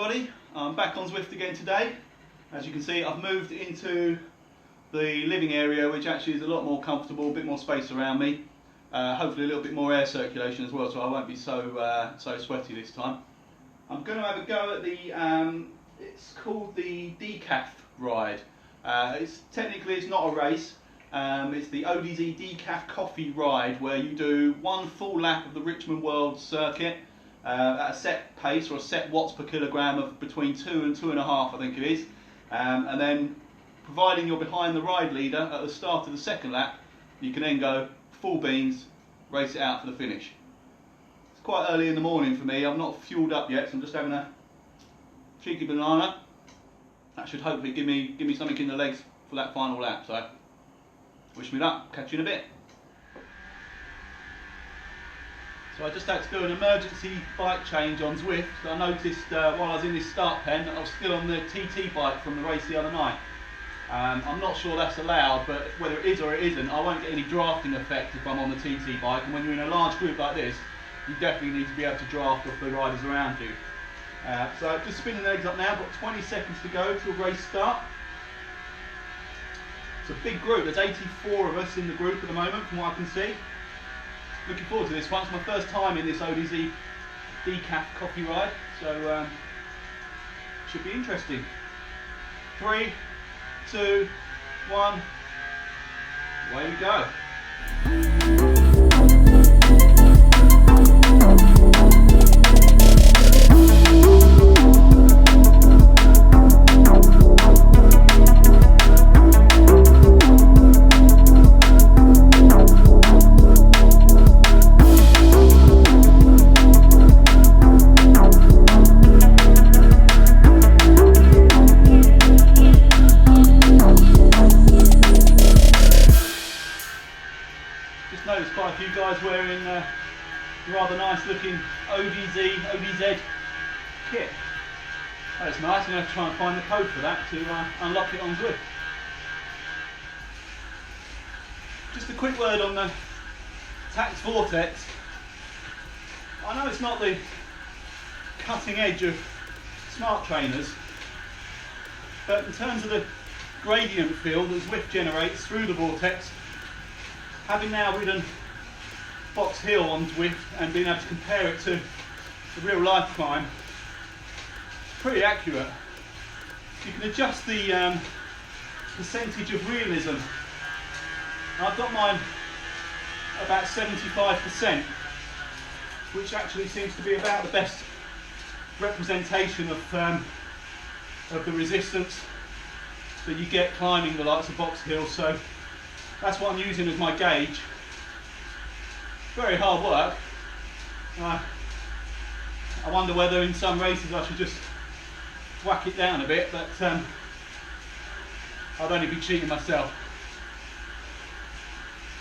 everybody, I'm back on Zwift again today. As you can see, I've moved into the living area, which actually is a lot more comfortable, a bit more space around me, hopefully a little bit more air circulation as well, so I won't be so sweaty this time. I'm going to have a go at the, it's called the Decaf ride. Technically it's not a race, it's the ODZ Decaf Coffee Ride, where you do one full lap of the Richmond World Circuit at a set pace, or a set watts per kilogram of between 2 and 2.5, I think it is, and then providing you're behind the ride leader at the start of the second lap, you can then go full beans, race it out for the finish. It's quite early in the morning for me. I'm not fueled up yet, so I'm just having a cheeky banana. That should hopefully give me something in the legs for that final lap. So wish me luck. Catch you in a bit. So I just had to do an emergency bike change on Zwift. I noticed while I was in this start pen that I was still on the TT bike from the race the other night. I'm not sure that's allowed, but whether it is or it isn't, I won't get any drafting effect if I'm on the TT bike. And when you're in a large group like this, you definitely need to be able to draft off the riders around you. So just spinning the legs up now, got 20 seconds to go till race start. It's a big group, there's 84 of us in the group at the moment from what I can see. Looking forward to this one. It's my first time in this ODZ Decaf Coffee Ride, so should be interesting. 3, 2, 1, away we go. Noticed quite a few guys wearing rather nice looking ODZ kit. That's nice. I'm going to try and find the code for that to unlock it on Zwift. Just a quick word on the Tax Vortex. I know it's not the cutting edge of smart trainers, but in terms of the gradient field that Zwift generates through the vortex, having now ridden Box Hill on Zwift and being able to compare it to the real life climb, pretty accurate. You can adjust the percentage of realism. I've got mine about 75%, which actually seems to be about the best representation of the resistance that you get climbing the likes of Box Hill. So that's what I'm using as my gauge. Very hard work. I wonder whether in some races I should just whack it down a bit, but I'd only be cheating myself.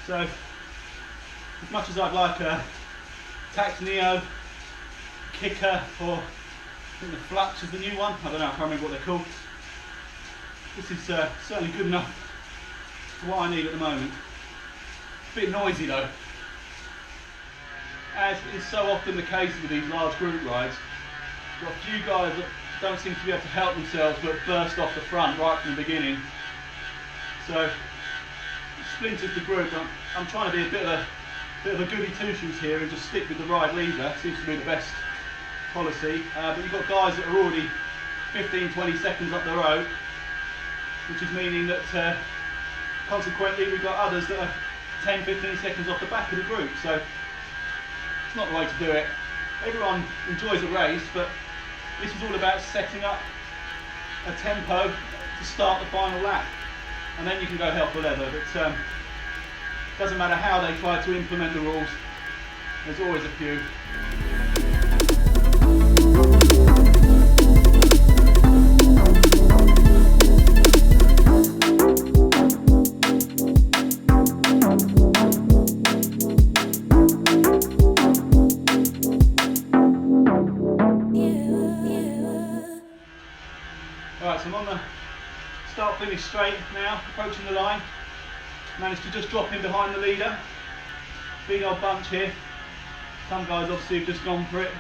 So, as much as I'd like a Tax Neo, Kicker, or I think the Flux is the new one, I don't know, I can't remember what they're called. This is certainly good enough for what I need at the moment. A bit noisy though. As is so often the case with these large group rides, you've got a few guys that don't seem to be able to help themselves but burst off the front right from the beginning. So splinters the group. I'm trying to be a bit of a goody two-shoes here and just stick with the ride leader. Seems to be the best policy. But you've got guys that are already 15-20 seconds up the road, which is meaning that consequently we've got others that are 10-15 seconds off the back of the group. So it's not the way to do it. Everyone enjoys a race, but this is all about setting up a tempo to start the final lap, and then you can go hell for leather. But it doesn't matter how they try to implement the rules, there's always a few. Alright, so I'm on the start-finish straight now, approaching the line. Managed to just drop in behind the leader. Big old bunch here. Some guys obviously have just gone for it.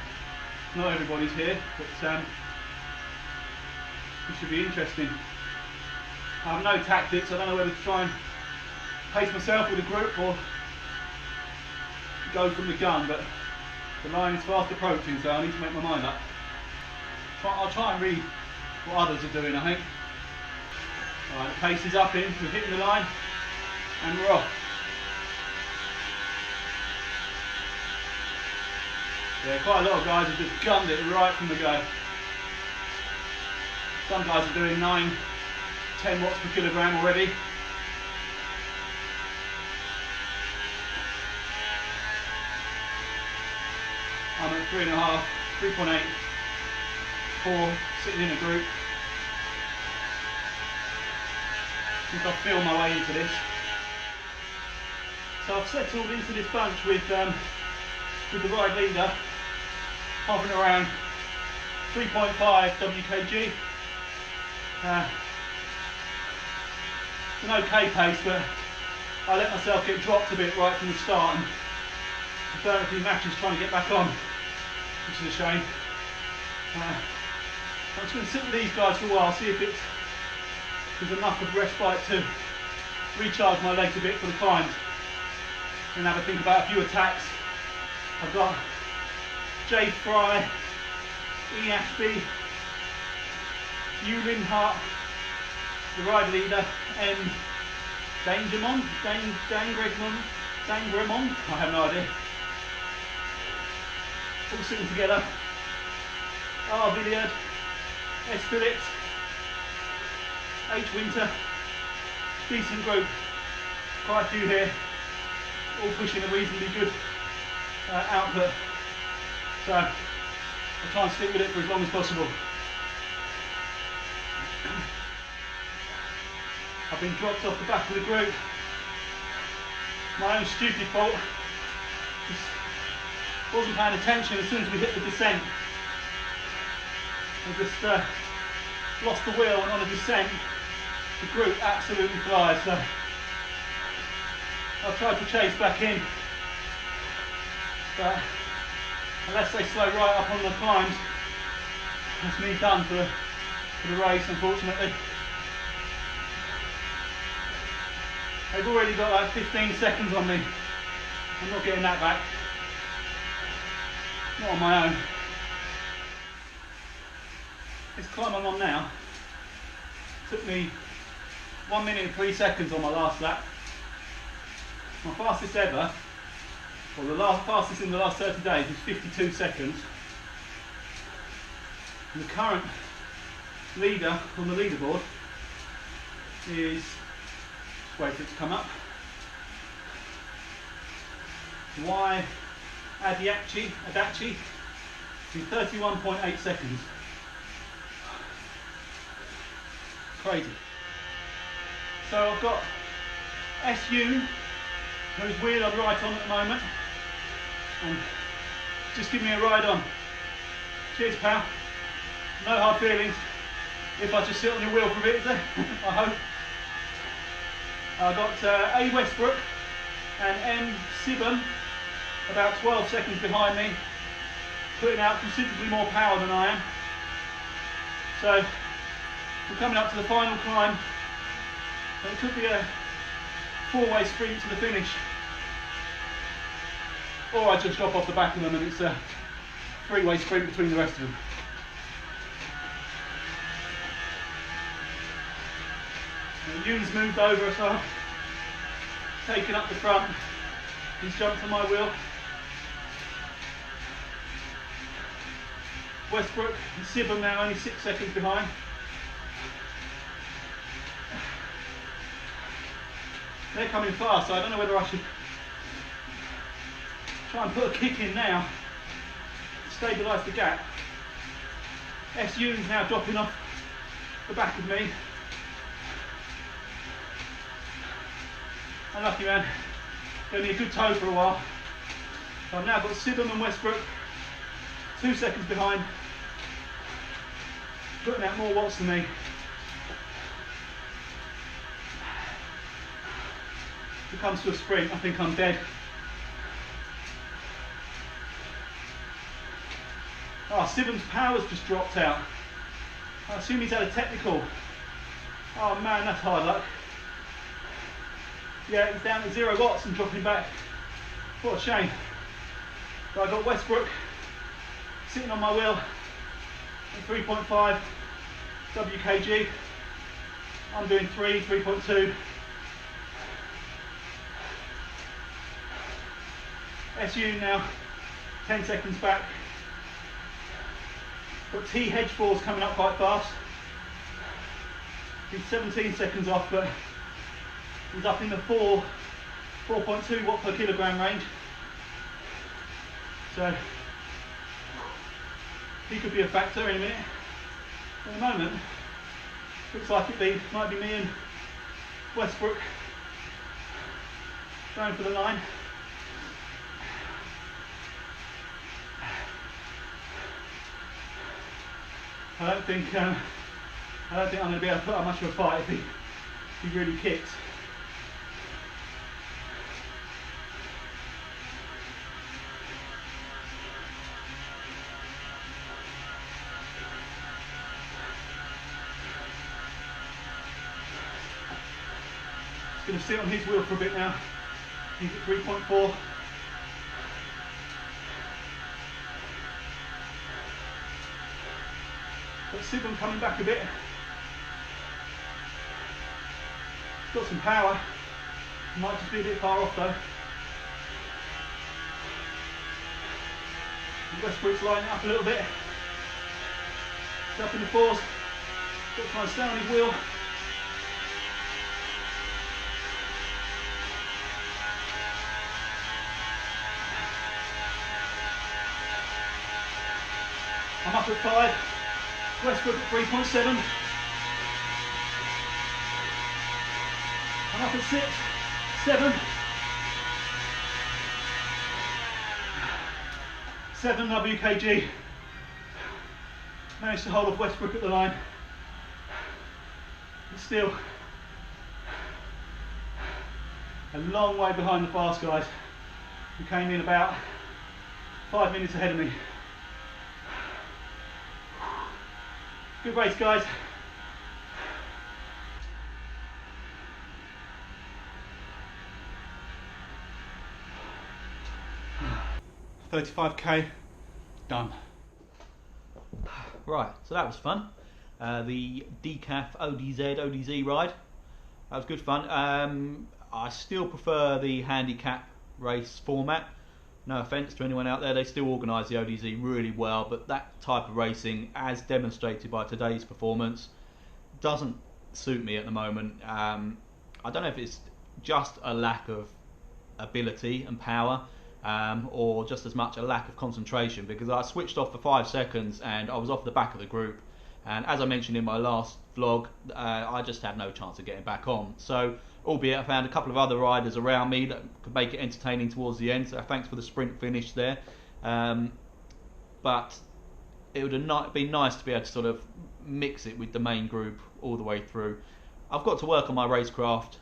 Not everybody's here, but This should be interesting. I have no tactics. I don't know whether to try and pace myself with a group or go from the gun, but the line is fast approaching, so I need to make my mind up. I'll try and read what others are doing, I think. Alright, the pace is up in, we're hitting the line, and we're off. Yeah, quite a lot of guys have just gunned it right from the go. Some guys are doing 9-10 watts per kilogram already. I'm at 3.5, 3.8, 4, sitting in a group. I think I feel my way into this. So I've settled into this bunch with the ride leader, hovering around 3.5 WKG. It's an okay pace, but I let myself get dropped a bit right from the start and burnt a few matches trying to get back on, which is a shame. I'm just going to sit with these guys for a while, see if there's enough of respite to recharge my legs a bit for the climb, and have a think about a few attacks. I've got J Fry, E Ashby, Hugh Linhart, the ride leader, and Dangermon, Dangremon, I have no idea. All sitting together. R. Villiard, S. Phillips, H. Winter, decent group, quite a few here, all pushing a reasonably good output, so I'll try and stick with it for as long as possible. I've been dropped off the back of the group, my own stupid fault. Just wasn't paying attention as soon as we hit the descent. I just lost the wheel, and on a descent the group absolutely flies, so I've tried to chase back in, but unless they slow right up on the climbs, that's me done for the race, unfortunately. They've already got like 15 seconds on me. I'm not getting that back. Not on my own. This climb I'm on now took me 1 minute and 3 seconds on my last lap. My fastest ever, or the fastest in the last 30 days, is 52 seconds. And the current leader on the leaderboard is, just wait for it to come up, Y Adachi in 31.8 seconds. Crazy. So I've got SU, whose wheel I'm right on at the moment, and just give me a ride on. Cheers, pal. No hard feelings if I just sit on your wheel for a bit, is there? I hope. I've got A Westbrook and M Sibon about 12 seconds behind me, putting out considerably more power than I am. So we're coming up to the final climb, and it could be a 4-way sprint to the finish, or I just drop off the back of them and it's a 3-way sprint between the rest of them. Ewan's moved over, so I've taken up the front. He's jumped on my wheel. Westbrook and Sibon now only 6 seconds behind. They're coming fast, so I don't know whether I should try and put a kick in now to stabilise the gap. SU's now dropping off the back of me. Unlucky man, gave me a good tow for a while. So I've now got Sibon and Westbrook 2 seconds behind, putting out more watts than me. If it comes to a sprint, I think I'm dead. Oh, Sibon's power's just dropped out. I assume he's had a technical. Oh man, that's hard luck. Yeah, he's down to 0 watts and dropping back. What a shame. But I got Westbrook sitting on my wheel at 3.5 WKG. I'm doing 3.2. SU now 10 seconds back. Got T Hedge Falls coming up quite fast. He's 17 seconds off, but he's up in the 4.2 watt per kilogram range. So he could be a factor in a minute. At the moment, looks like might be me and Westbrook going for the line. I don't think I'm going to be able to put up much of a fight if he really kicks. He's going to sit on his wheel for a bit now. He's at 3.4. Got Sibum coming back a bit. Got some power. Might just be a bit far off though. Westbrook's lining up a little bit. He's up in the 4s. Got to try and stay on his wheel. I'm up at 5. Westbrook at 3.7. I'm up at 6, 7. 7 WKG. Managed to hold off Westbrook at the line. But still a long way behind the fast guys who came in about 5 minutes ahead of me. Good race, guys. $35K done. Right, so that was fun. The Decaf ODZ ride. That was good fun. I still prefer the handicap race format. No offence to anyone out there, they still organise the ODZ really well, but that type of racing, as demonstrated by today's performance, doesn't suit me at the moment. I don't know if it's just a lack of ability and power, or just as much a lack of concentration, because I switched off for 5 seconds and I was off the back of the group, and as I mentioned in my last vlog, I just had no chance of getting back on. So, albeit I found a couple of other riders around me that could make it entertaining towards the end, so thanks for the sprint finish there. But it would have been nice to be able to sort of mix it with the main group all the way through. I've got to work on my racecraft.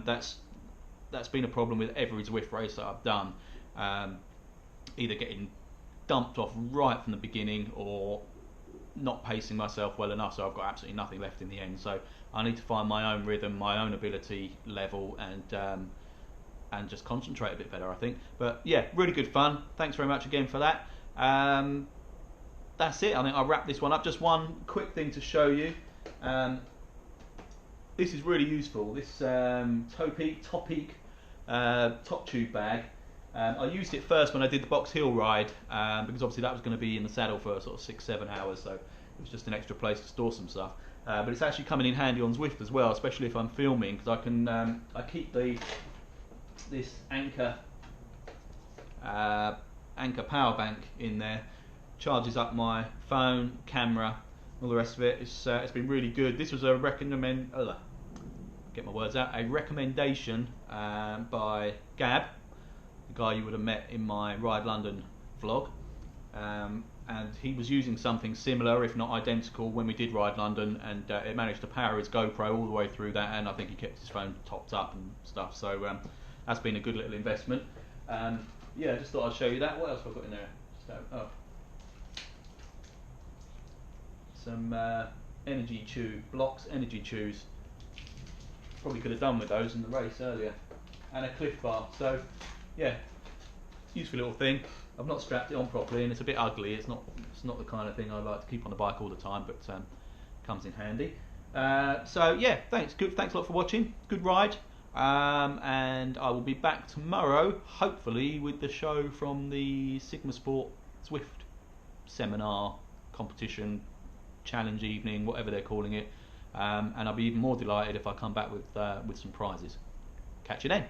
That's been a problem with every Zwift race that I've done. Either getting dumped off right from the beginning or not pacing myself well enough, so I've got absolutely nothing left in the end. So I need to find my own rhythm, my own ability level, and just concentrate a bit better, I think. But yeah, really good fun. Thanks very much again for that. That's it. I think I'll wrap this one up. Just one quick thing to show you. This is really useful. This Top Peak top tube bag. I used it first when I did the Box Hill ride, because obviously that was going to be in the saddle for sort of 6-7 hours, so it was just an extra place to store some stuff. But it's actually coming in handy on Zwift as well, especially if I'm filming, because I can I keep this Anker power bank in there. Charges up my phone, camera, all the rest of it. It's been really good. This was a recommendation by Gab, the guy you would have met in my Ride London vlog, and he was using something similar, if not identical, when we did Ride London, and it managed to power his GoPro all the way through that, and I think he kept his phone topped up and stuff, so that's been a good little investment. Yeah, just thought I'd show you that. What else have I got in there? Some energy tube blocks, energy chews. Probably could have done with those in the race earlier. And a Cliff Bar. So yeah, useful little thing. I've not strapped it on properly, and it's a bit ugly. It's not the kind of thing I like to keep on the bike all the time, but comes in handy. So yeah, thanks a lot for watching. Good ride. And I will be back tomorrow, hopefully with the show from the Sigma Sport Zwift seminar, competition, challenge evening, whatever they're calling it. And I'll be even more delighted if I come back with some prizes. Catch you then.